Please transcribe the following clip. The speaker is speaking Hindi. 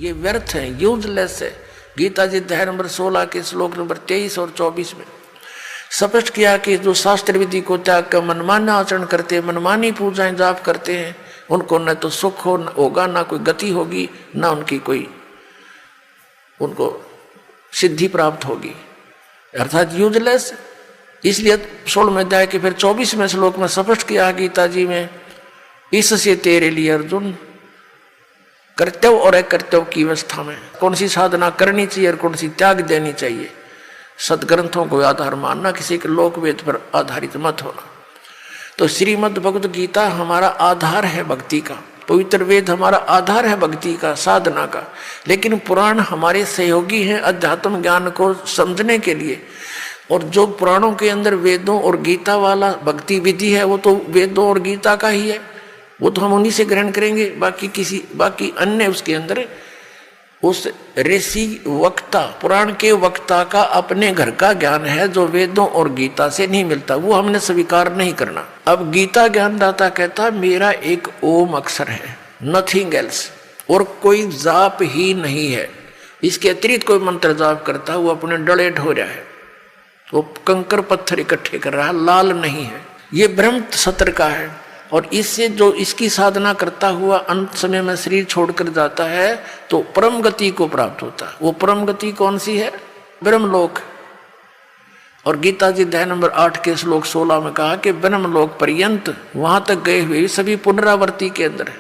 ये व्यर्थ है, यूजलेस है। गीता जी अध्याय नंबर 16 के श्लोक नंबर 23 और 24 में स्पष्ट किया कि जो शास्त्र विधि को त्याग कर मनमाना आचरण करते हैं, मनमानी पूजाएं जाप करते हैं, उनको न तो सुख होगा, ना कोई गति होगी, ना उनकी कोई उनको सिद्धि प्राप्त होगी, अर्थात यूजलेस। इसलिए 16वें अध्याय के फिर 24वें श्लोक में स्पष्ट किया गीता जी में, इससे तेरे लिए अर्जुन कर्तव्य और अकर्तव्य की अवस्था में कौन सी साधना करनी चाहिए और कौन सी त्याग देनी चाहिए, सदग्रंथों को आधार मानना, किसी के लोक वेद पर आधारित मत होना। तो श्रीमद् भगवद गीता हमारा आधार है भक्ति का, पवित्र वेद हमारा आधार है भक्ति का, साधना का। लेकिन पुराण हमारे सहयोगी हैं अध्यात्म ज्ञान को समझने के लिए। और जो पुराणों के अंदर वेदों और गीता वाला भक्ति विधि है वो तो वेदों और गीता का ही है, वो तो हम उन्हीं से ग्रहण करेंगे। बाकी अन्य उसके अंदर उस ऋषि वक्ता, पुराण के वक्ता का अपने घर का ज्ञान है जो वेदों और गीता से नहीं मिलता, वो हमने स्वीकार नहीं करना। अब गीता ज्ञानदाता कहता मेरा एक ओम अक्षर है, नथिंग एल्स, और कोई जाप ही नहीं है, इसके अतिरिक्त कोई मंत्र जाप करता वो अपने डले ढो रहा है, वो कंकर पत्थर इकट्ठे कर रहा है, लाल नहीं है। ये ब्रह्म सत्र का है। और इससे जो इसकी साधना करता हुआ अंत समय में शरीर छोड़कर जाता है तो परम गति को प्राप्त होता है। वो परम गति कौन सी है? ब्रह्मलोक। और गीता जी अध्याय नंबर 8 के श्लोक 16 में कहा कि ब्रह्मलोक पर्यंत, वहां तक गए हुए सभी पुनरावृत्ति के अंदर है।